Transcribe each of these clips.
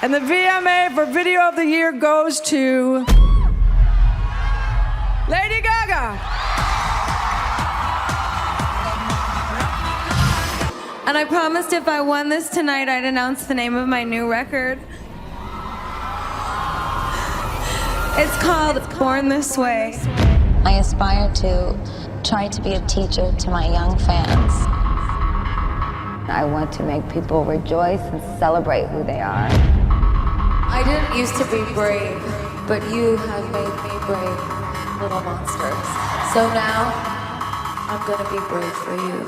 And the VMA for Video of the Year goes to Lady Gaga. And I promised if I won this tonight, I'd announce the name of my new record. It's called Born This Way. I aspire to try to be a teacher to my young fans. I want to make people rejoice and celebrate who they are. I didn't used to be brave, but you have made me brave, little monsters. So now, I'm gonna be brave for you.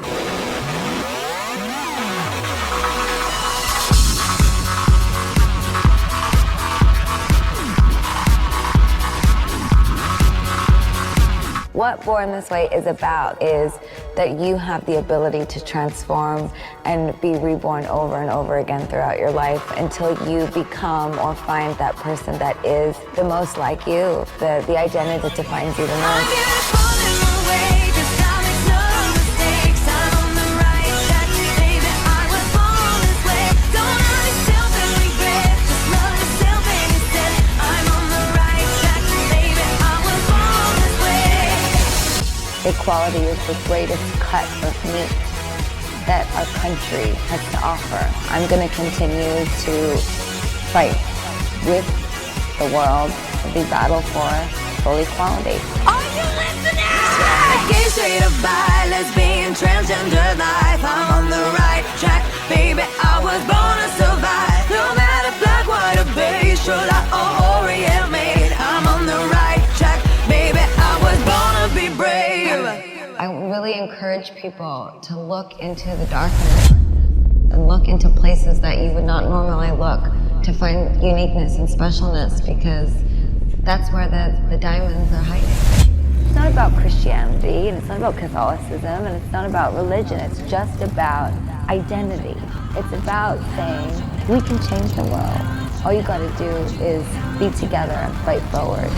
What Born This Way is about is that you have the ability to transform and be reborn over and over again throughout your life until you become or find that person that is the most like you, the identity that defines you the most. Equality is the greatest cut of meat that our country has to offer. I'm going to continue to fight with the world, the battle for full equality. Are you listening? Gay, straight, or bi, lesbian, transgender life. I'm on the right track, baby. I was born to survive. No matter black, white, or beige, Shola or Orient made. I'm on the right track, baby. I was born to be brave. I really encourage people to look into the darkness and look into places that you would not normally look to find uniqueness and specialness, because that's where the diamonds are hiding. It's not about Christianity, and it's not about Catholicism, and it's not about religion. It's just about identity. It's about saying, we can change the world. All you gotta do is be together and fight forward.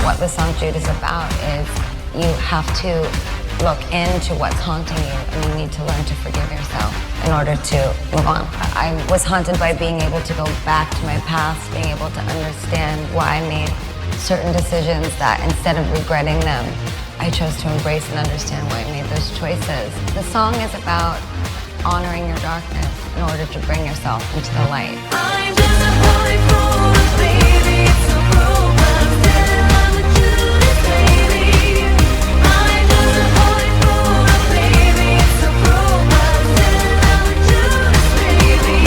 What the song Jude is about is you have to look into what's haunting you, and you need to learn to forgive yourself in order to move on. I was haunted by being able to go back to my past, being able to understand why I made certain decisions that instead of regretting them, I chose to embrace and understand why I made those choices. The song is about honoring your darkness in order to bring yourself into the light. I'm just a boy from a baby, it's so cruel, but I'm still in love with you, this baby. I'm just a boy from a baby, it's so cruel, but I'm still in love with you, this baby.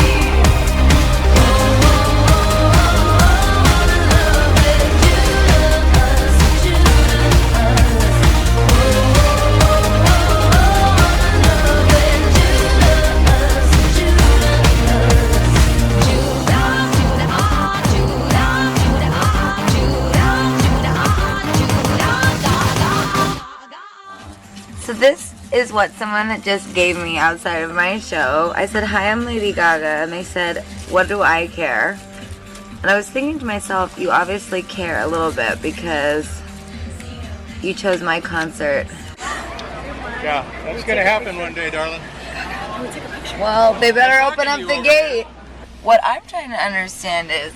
Oh, oh, oh, oh, I wanna love it, you love us, you love us. Oh, oh, oh, oh, I wanna love it, you love us, you love us. So this is what someone just gave me outside of my show. I said, hi, I'm Lady Gaga, and they said, what do I care? And I was thinking to myself, you obviously care a little bit because you chose my concert. Yeah, that's gonna happen one day, darling. Well, they better open up the gate. What I'm trying to understand is,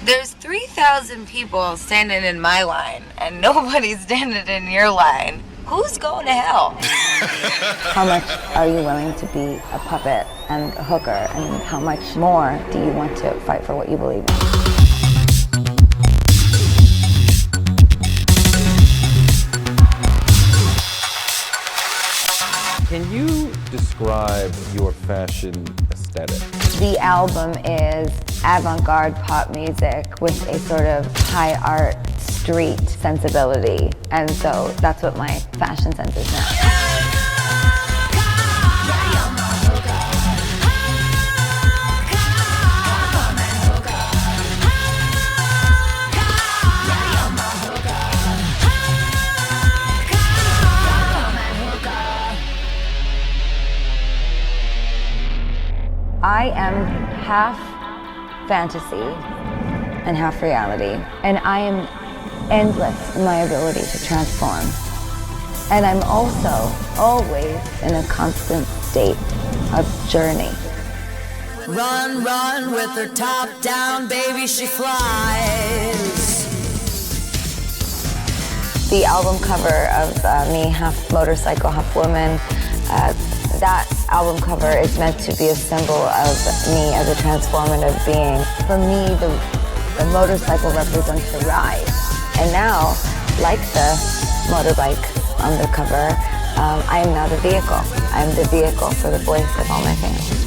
there's 3,000 people standing in my line, and nobody's standing in your line. Who's going to hell? How much are you willing to be a puppet and a hooker, and how much more do you want to fight for what you believe in? Can you describe your fashion aesthetic? The album is avant-garde pop music with a sort of high art street sensibility, and so that's what my fashion sense is now. I am half fantasy and half reality, and I am endless in my ability to transform. And I'm also always in a constant state of journey. Run, run with her top down, baby, she flies. The album cover of me, half motorcycle, half woman, that album cover is meant to be a symbol of me as a transformative being. For me, the motorcycle represents the ride. And now, like the motorbike on the cover, I am now the vehicle. I am the vehicle for the voice of all my fans.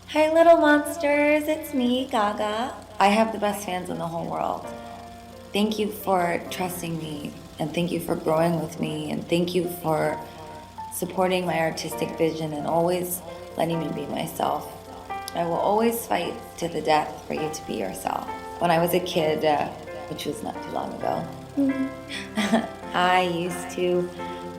Hi, little monsters. It's me, Gaga. I have the best fans in the whole world. Thank you for trusting me, and thank you for growing with me, and thank you for supporting my artistic vision and always letting me be myself. I will always fight to the death for you to be yourself. When I was a kid, which was not too long ago, I used to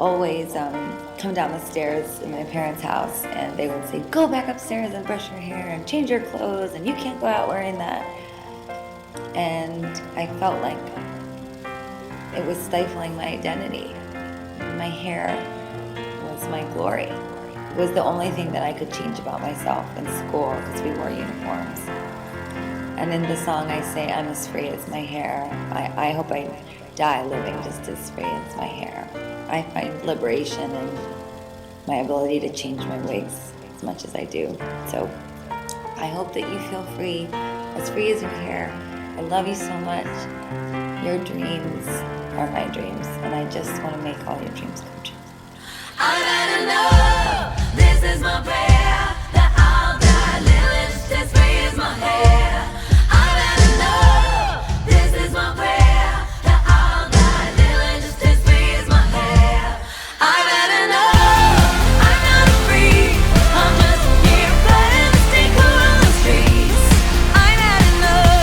always come down the stairs in my parents' house, and they would say, go back upstairs and brush your hair and change your clothes, and you can't go out wearing that. And I felt like it was stifling my identity. My hair was my glory. It was the only thing that I could change about myself in school because we wore uniforms. And in the song I say, I'm as free as my hair. I hope I die living just as free as my hair. I find liberation in my ability to change my wigs as much as I do. So I hope that you feel free as your hair. I love you so much. Your dreams are my dreams, and I just want to make all your dreams come true. I gotta know, this is my prayer, that I'll die living just as free as my hair. I gotta know, this is my prayer, that I'll die living just as free as my hair. I gotta know, I'm not free, I'm just here fighting to stay cool on the streets. I gotta know,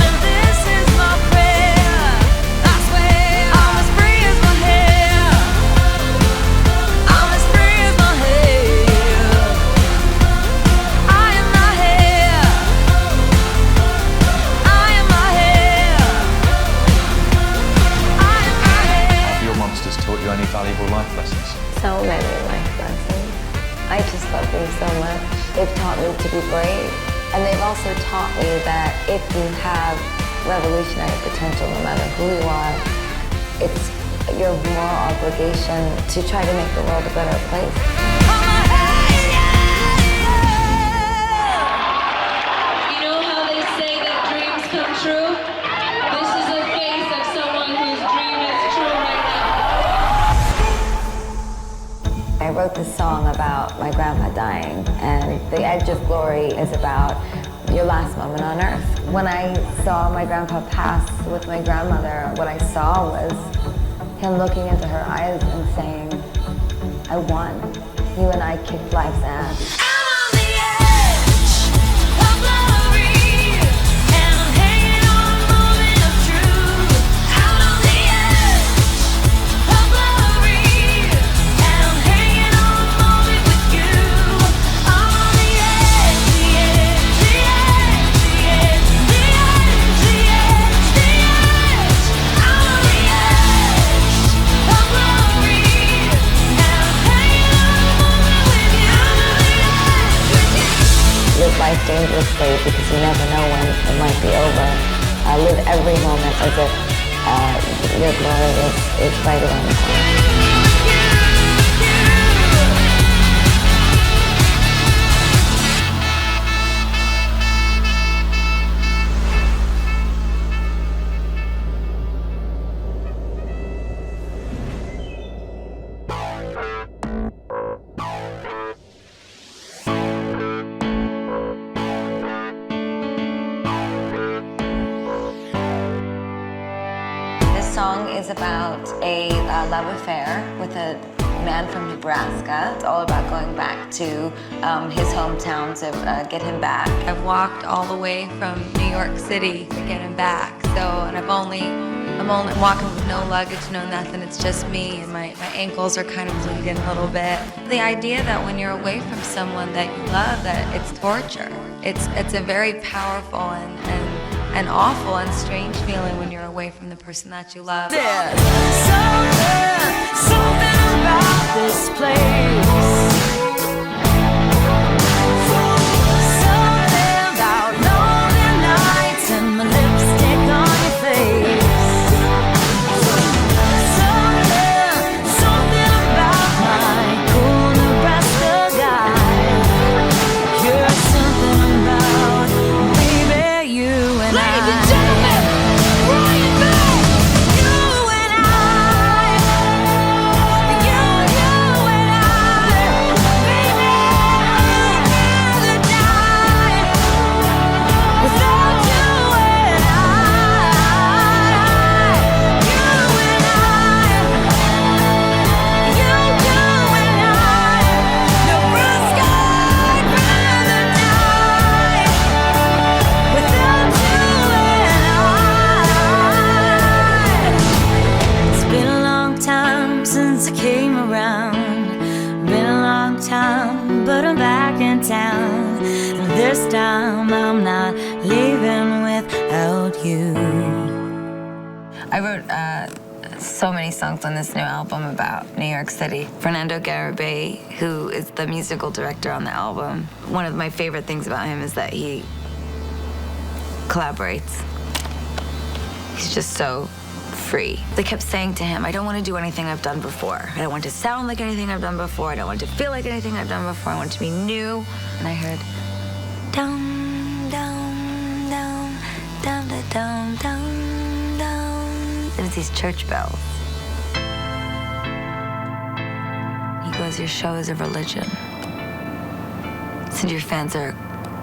and this is my prayer. I swear I'm as free as my hair. I'm as free as my hair. I am my hair. I am my hair. I am my hair. Have your monsters taught you any valuable life lessons? So many life lessons. I just love them so much. They've taught me to be brave. And they've also taught me that if you have revolutionary potential, no matter who you are, it's your moral obligation to try to make the world a better place. You know how they say that dreams come true? This is the face of someone whose dream is true right now. I wrote this song about my grandpa dying, and The Edge of Glory is about your last moment on earth. When I saw my grandpa pass with my grandmother, what I saw was him looking into her eyes and saying, I won. You and I kicked life's ass. I'm on the edge of glory, and I'm hanging on a moment of truth. Out on the edge of glory, and I'm hanging on a moment with you. I'm on the edge, the edge, the edge, the edge, the edge, the edge, the edge. I'm on the edge of glory, and I'm hanging on a moment with you. I'm on the edge with you. Live life dangerously because you never know when it might be over. Live every moment as if your glory is right around the corner. This song is about a love affair with a man from Nebraska. It's all about going back to his hometown to get him back. I've walked all the way from New York City to get him back, and I've only I'm only walking with no luggage, no nothing. It's just me, and my ankles are kind of bleeding a little bit. The idea that when you're away from someone that you love, that it's torture. It's a very powerful and awful and strange feeling when you're away from the person that you love. Something about this place. Something about lonely nights and my lipstick on your face. Something about my cool Nebraska guy. You're something about, baby, you and I. Ladies and gentlemen, Brian May! You and I. You and I. Baby, I'd rather die without you and I. You and I. You and I. Nebraska, I'd rather die without you and I. It's been a long time since I came around. Been a long time, but I'm back in town. And this time I'm not leaving without you. I wrote so many songs on this new album about New York City. Fernando Garibay, who is the musical director on the album, one of my favorite things about him is that he collaborates. He's just so free. They kept saying to him, I don't want to do anything I've done before. I don't want to sound like anything I've done before. I don't want to feel like anything I've done before. I want it to be new. And I heard, down, down, down, down, down, down, down, down. And it's these church bells. He goes, your show is a religion. Said your fans are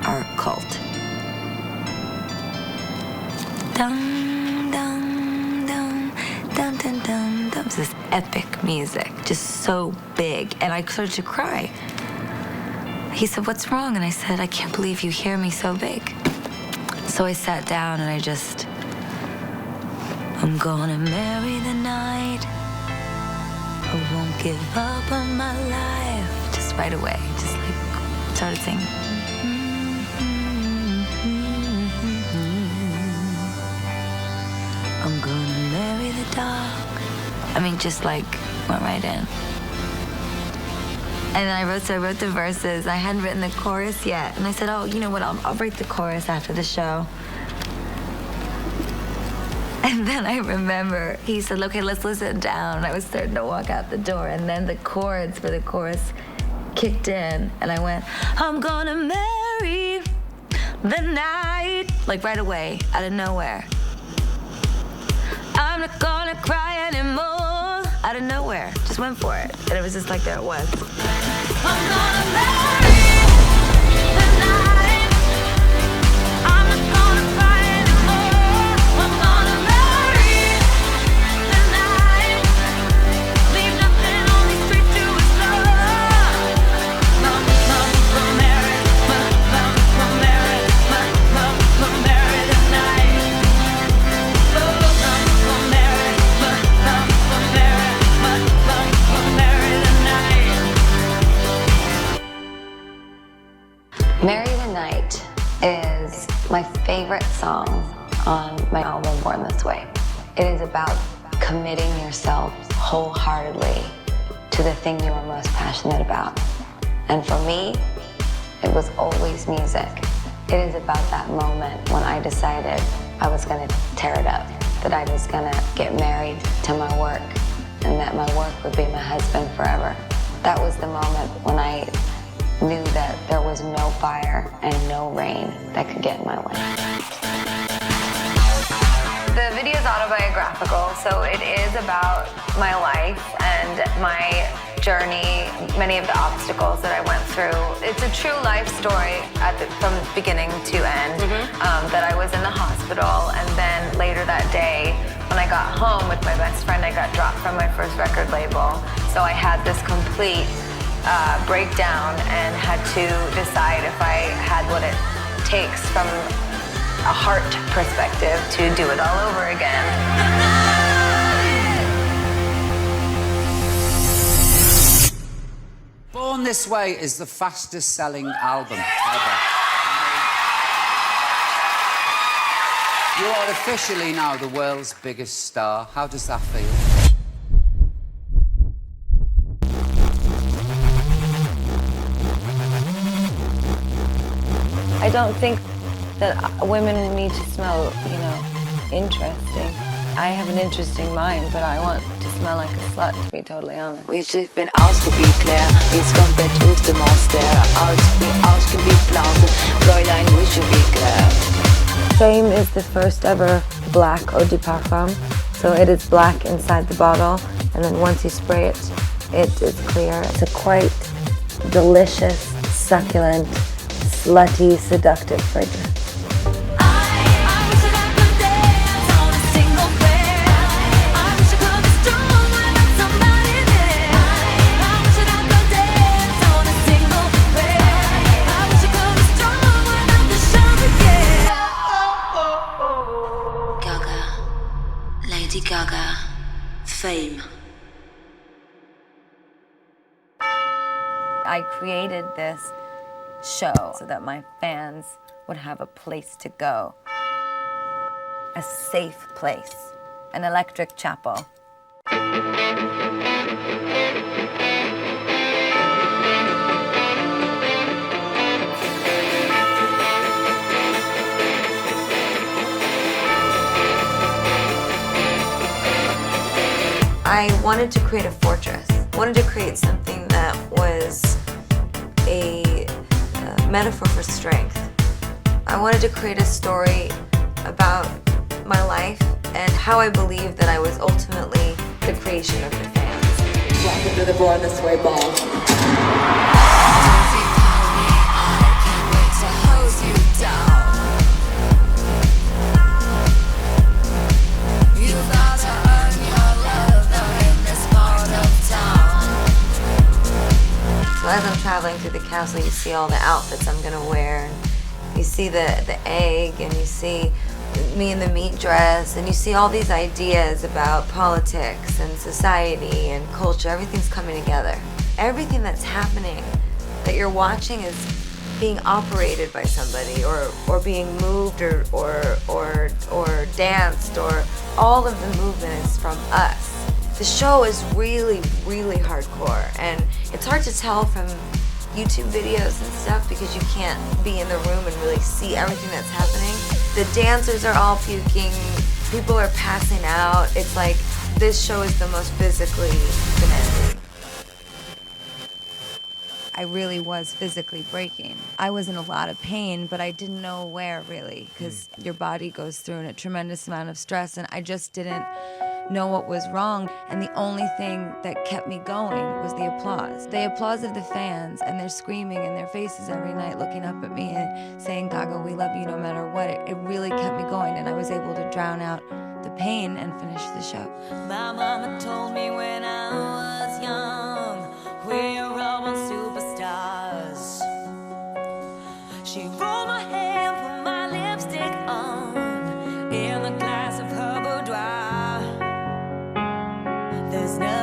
a cult. Dum, dum, dum, dum, dum, dum, dum. It's this epic music, just so big. And I started to cry. He said, what's wrong? And I said, I can't believe you hear me so big. So I sat down and I just, I'm gonna marry the night. I won't give up on my life. Just right away, just like started singing. I'm gonna marry the dog. I mean, just like went right in. And then I wrote the verses. I hadn't written the chorus yet. And I said, oh, you know what, I'll write the chorus after the show. And then I remember he said, okay, let's listen down. And I was starting to walk out the door. And then the chords for the chorus kicked in. And I went, I'm gonna marry the night. Like right away, out of nowhere. I'm not gonna cry anymore. Out of nowhere, just went for it. And it was just like, there it was. I'm gonna marry the night. I'm not gonna cry anymore. I'm gonna marry the night. Leave nothing on these streets to explore. Mom, marry, marry the night. Marry the Night is my favorite song on my album, Born This Way. It is about committing yourself wholeheartedly to the thing you are most passionate about. And for me, it was always music. It is about that moment when I decided I was gonna tear it up, that I was gonna get married to my work, and that my work would be my husband forever. That was the moment when I knew that there was no fire and no rain that could get in my way. The video is autobiographical, so it is about my life and my journey, many of the obstacles that I went through. It's a true life story from beginning to end, that I was in the hospital, and then later that day, when I got home with my best friend, I got dropped from my first record label. So I had this complete breakdown and had to decide if I had what it takes from a heart perspective to do it all over again. This Way is the fastest selling album ever. You are officially now the world's biggest star. How does that feel? I don't think that women need to smell, interesting. I have an interesting mind, but I want to smell like a slut, to be totally honest. Ich bin ausgebiegler, jetzt kommt der tote Monster. Ausgebiegt Blase, Fräulein Wischewiegler. Fame is the first ever black eau de parfum. So it is black inside the bottle, and then once you spray it, it is clear. It's a quite delicious, succulent, slutty, seductive fragrance. Lady Gaga, Fame. I created this show so that my fans would have a place to go. A safe place. An electric chapel. I wanted to create a fortress. I wanted to create something that was a metaphor for strength. I wanted to create a story about my life and how I believe that I was ultimately the creation of the fans. Welcome to the Born This Way ball. So as I'm traveling through the castle, you see all the outfits I'm gonna wear. You see the egg, and you see me in the meat dress, and you see all these ideas about politics and society and culture. Everything's coming together. Everything that's happening that you're watching is being operated by somebody, or being moved, or danced, or all of the movement is from us. The show is really, really hardcore, and it's hard to tell from YouTube videos and stuff because you can't be in the room and really see everything that's happening. The dancers are all puking, people are passing out. It's like, this show is the most physically demanding. I really was physically breaking. I was in a lot of pain, but I didn't know where really, because your body goes through a tremendous amount of stress, and I just didn't know what was wrong. And the only thing that kept me going was the applause. The applause of the fans, and they're screaming in their faces every night, looking up at me and saying, Gaga, we love you no matter what. It really kept me going, and I was able to drown out the pain and finish the show. My mama told me when I was young, we're all superstars. She rolled my hair, put my lipstick on, in the glass of her boudoir. There's no